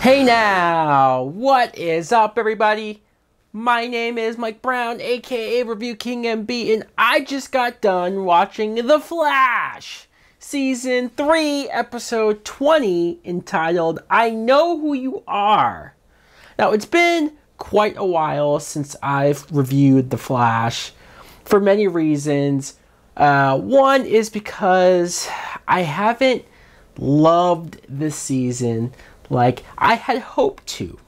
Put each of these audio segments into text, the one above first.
Hey now, what is up everybody? My name is Mike Brown, aka ReviewKingMB, and I just got done watching The Flash, Season 3, Episode 20, entitled, I Know Who You Are. Now, it's been quite a while since I've reviewed The Flash, for many reasons. One is because I haven't loved this season like I had hoped to.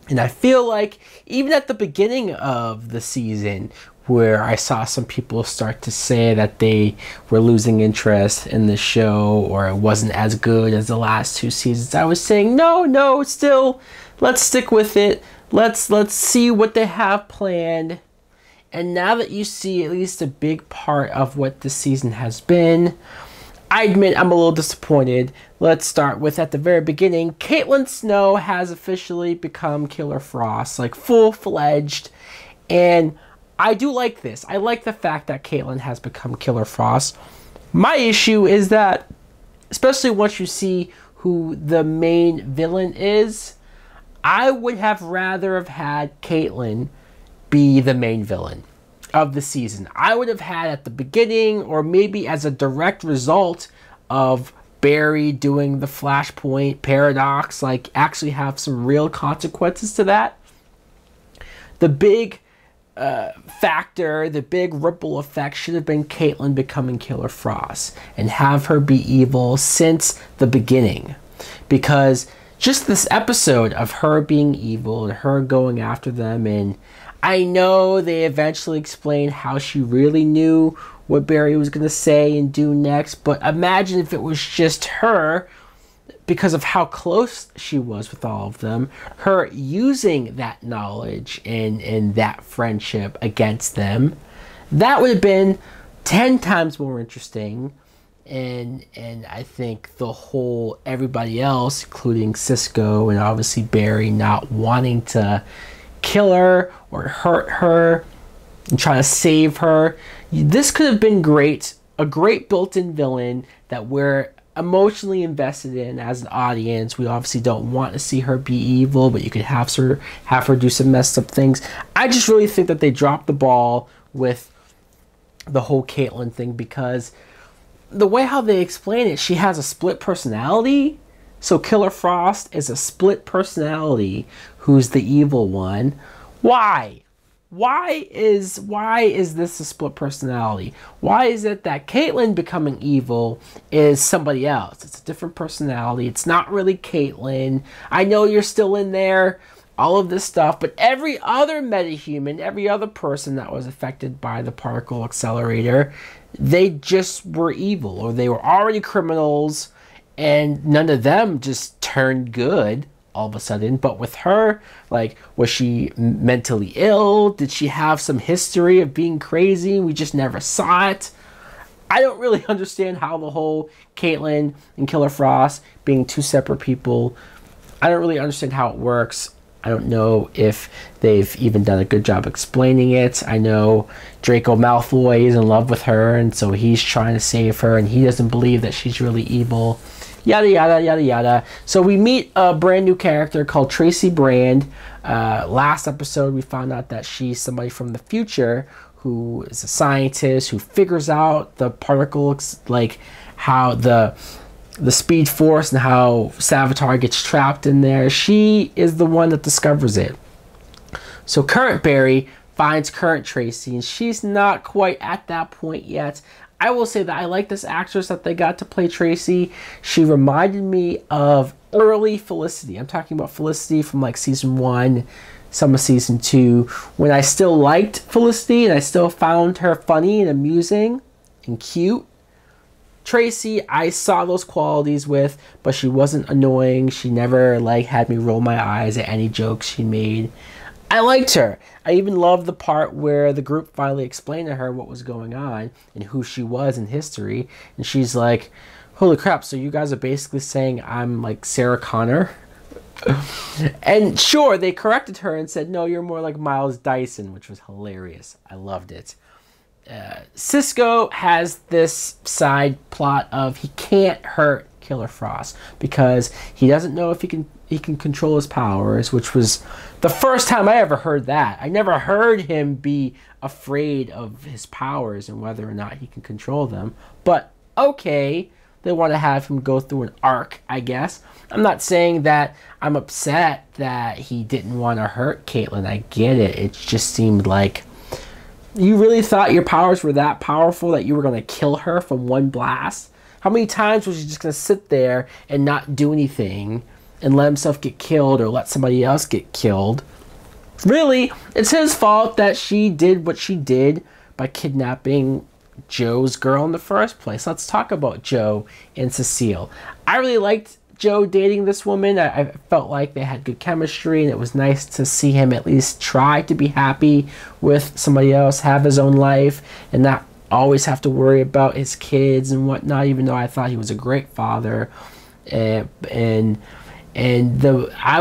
And I feel like even at the beginning of the season, where I saw some people start to say that they were losing interest in the show or it wasn't as good as the last two seasons, I was saying, no, still, let's stick with it. Let's see what they have planned. And now that you see at least a big part of what this season has been, I admit I'm a little disappointed. Let's start with, at the very beginning, Caitlin Snow has officially become Killer Frost, like full-fledged. And I do like this. I like the fact that Caitlin has become Killer Frost. My issue is that, especially once you see who the main villain is, I would have rather have had Caitlin be the main villain of the season. I would have had at the beginning, or maybe as a direct result of Barry doing the Flashpoint paradox, like actually have some real consequences to that. The big factor, the big ripple effect should have been Caitlin becoming Killer Frost and have her be evil since the beginning. Because just this episode of her being evil and her going after them, and I know they eventually explain how she really knew what Barry was going to say and do next, but imagine if it was just her, because of how close she was with all of them, her using that knowledge and that friendship against them. That would have been 10 times more interesting. And I think the whole everybody else, including Sisko and obviously Barry, not wanting to kill her or hurt her and try to save her. This could have been great. A great built-in villain that we're emotionally invested in as an audience. We obviously don't want to see her be evil, but you could have her do some messed up things. I just really think that they dropped the ball with the whole Caitlin thing, because the way how they explain it, she has a split personality. So Killer Frost is a split personality who's the evil one. Why? Why is this a split personality? Why is it that Caitlin becoming evil is somebody else? It's a different personality. It's not really Caitlin. I know you're still in there, all of this stuff, but every other metahuman, every other person that was affected by the particle accelerator, they just were evil, or they were already criminals, and none of them just turned good all of a sudden. But with her, like, was she mentally ill? Did she have some history of being crazy? We just never saw it. I don't really understand how the whole Caitlin and Killer Frost being two separate people, I don't really understand how it works. I don't know if they've even done a good job explaining it. I know Draco Malfoy is in love with her, and so he's trying to save her, and he doesn't believe that she's really evil. Yada, yada, yada, yada. So we meet a brand new character called Tracy Brand. Last episode, we found out that she's somebody from the future who is a scientist who figures out the particles, like how the Speed Force and how Savitar gets trapped in there. She is the one that discovers it. So current Barry finds current Tracy, and she's not quite at that point yet. I will say that I like this actress that they got to play Tracy. She reminded me of early Felicity. I'm talking about Felicity from like season 1, some of season 2, when I still liked Felicity and I still found her funny and amusing and cute. Tracy, I saw those qualities with, but she wasn't annoying. She never like had me roll my eyes at any jokes she made. I liked her. I even loved the part where the group finally explained to her what was going on and who she was in history. And she's like, holy crap, so you guys are basically saying I'm like Sarah Connor? And sure, they corrected her and said, no, you're more like Miles Dyson, which was hilarious. I loved it. Sisko has this side plot of he can't hurt Killer Frost because he doesn't know if he can control his powers, which was the first time I ever heard that. I never heard him be afraid of his powers and whether or not he can control them. But okay, they want to have him go through an arc, I guess. I'm not saying that I'm upset that he didn't want to hurt Caitlyn. I get it. It just seemed like you really thought your powers were that powerful that you were going to kill her from one blast? How many times was he just going to sit there and not do anything and let himself get killed or let somebody else get killed? Really, it's his fault that she did what she did by kidnapping Joe's girl in the first place. Let's talk about Joe and Cecile. I really liked Joe dating this woman. I felt like they had good chemistry, and it was nice to see him at least try to be happy with somebody else, have his own life, and not always have to worry about his kids and whatnot, even though I thought he was a great father. I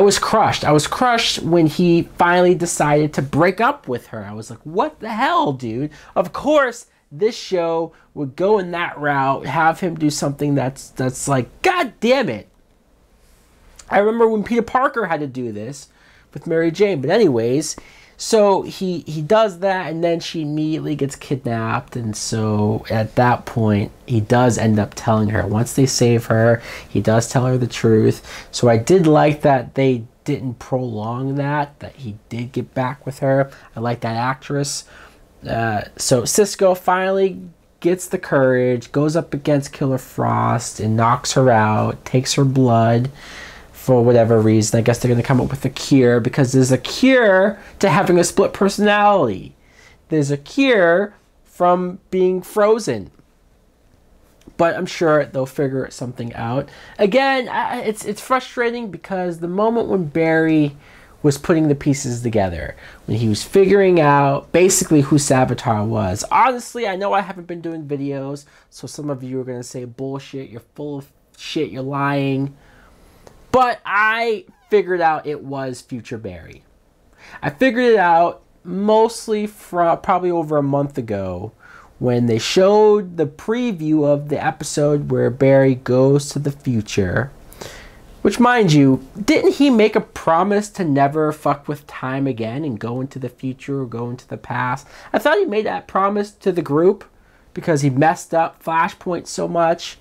was crushed. I was crushed when he finally decided to break up with her. I was like, what the hell, dude? Of course, this show would go in that route, have him do something that's like, God damn it. I remember when Peter Parker had to do this with Mary Jane. But anyways, so he does that, and then she immediately gets kidnapped. And so at that point, he does end up telling her. Once they save her, he does tell her the truth. So I did like that they didn't prolong that he did get back with her. I like that actress. So Sisko finally gets the courage, goes up against Killer Frost and knocks her out, takes her blood for whatever reason. I guess they're going to come up with a cure because there's a cure to having a split personality. There's a cure from being frozen. But I'm sure they'll figure something out. Again, it's frustrating because the moment when Barry was putting the pieces together, when he was figuring out basically who Savitar was. Honestly, I know I haven't been doing videos, so some of you are going to say, bullshit, you're full of shit, you're lying. But I figured out it was future Barry. I figured it out mostly from probably over a month ago when they showed the preview of the episode where Barry goes to the future. Which, mind you, didn't he make a promise to never fuck with time again and go into the future or go into the past? I thought he made that promise to the group because he messed up Flashpoint so much.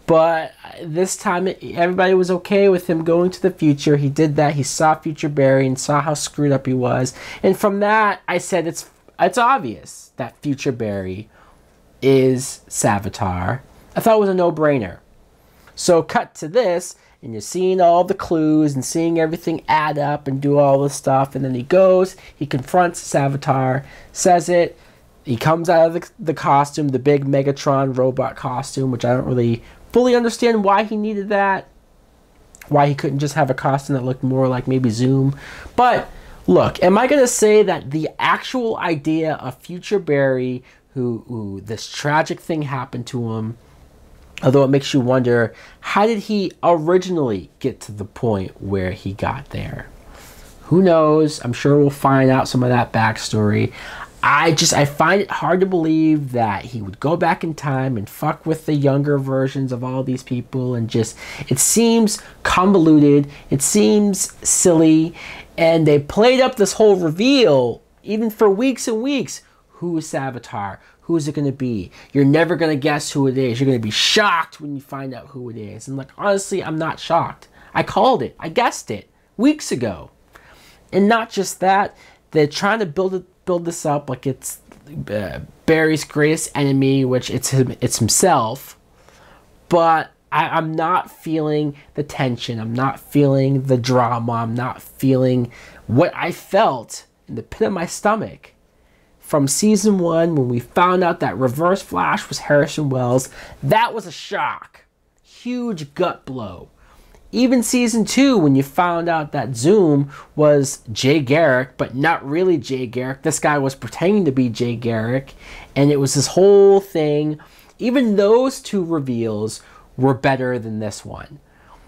But this time, everybody was okay with him going to the future. He did that. He saw future Barry and saw how screwed up he was. And from that, I said it's obvious that future Barry is Savitar. I thought it was a no-brainer. So cut to this, and you're seeing all the clues and seeing everything add up and do all this stuff. And then he goes, he confronts Savitar, says it. He comes out of the costume, the big Megatron robot costume, which I don't really fully understand why he needed that. Why he couldn't just have a costume that looked more like maybe Zoom. But look, am I going to say that the actual idea of future Barry, who this tragic thing happened to him, although it makes you wonder, how did he originally get to the point where he got there? Who knows? I'm sure we'll find out some of that backstory. I find it hard to believe that he would go back in time and fuck with the younger versions of all these people, and just, it seems convoluted, it seems silly, and they played up this whole reveal even for weeks and weeks. Who is Savitar? Who is it going to be? You're never going to guess who it is. You're going to be shocked when you find out who it is. And like, honestly, I'm not shocked. I called it. I guessed it weeks ago. And not just that, they're trying to build this up like it's Barry's greatest enemy, which it's himself. But I'm not feeling the tension. I'm not feeling the drama. I'm not feeling what I felt in the pit of my stomach from season 1 when we found out that Reverse Flash was Harrison Wells. That was a shock. Huge gut blow. Even season 2, when you found out that Zoom was Jay Garrick, but not really Jay Garrick. This guy was pretending to be Jay Garrick. And it was this whole thing. Even those 2 reveals were better than this one.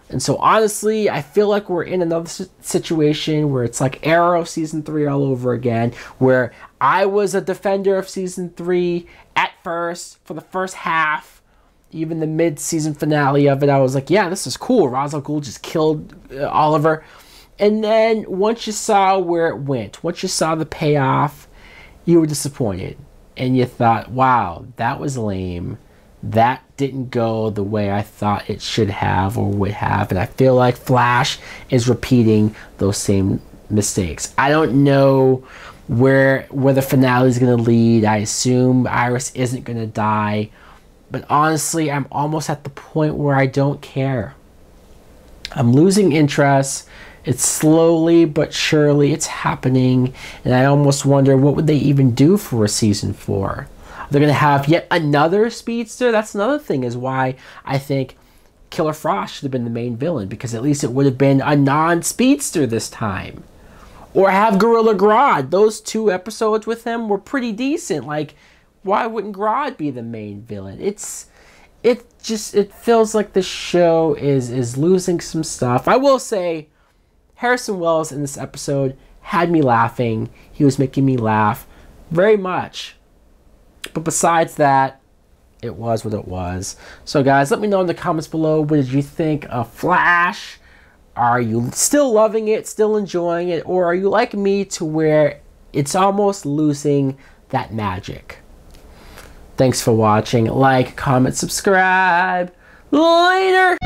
And so honestly, I feel like we're in another situation where it's like Arrow season 3 all over again, where I was a defender of season 3 at first, for the first half. Even the mid-season finale of it, I was like, yeah, this is cool. Ra's al Ghul just killed Oliver. And then once you saw where it went, once you saw the payoff, you were disappointed. And you thought, wow, that was lame. That didn't go the way I thought it should have or would have. And I feel like Flash is repeating those same mistakes. I don't know where the finale is going to lead. I assume Iris isn't going to die. But honestly, I'm almost at the point where I don't care. I'm losing interest. It's slowly but surely it's happening. And I almost wonder, what would they even do for a season 4? They're going to have yet another speedster? That's another thing, is why I think Killer Frost should have been the main villain. Because at least it would have been a non-speedster this time. Or have Gorilla Grodd. Those 2 episodes with him were pretty decent. Like, why wouldn't Grodd be the main villain? It feels like the show is losing some stuff. I will say, Harrison Wells in this episode had me laughing. He was making me laugh very much. But besides that, it was what it was. So guys, let me know in the comments below, what did you think of Flash? Are you still loving it, still enjoying it, or are you like me to where it's almost losing that magic? Thanks for watching. Like, comment, subscribe. Later!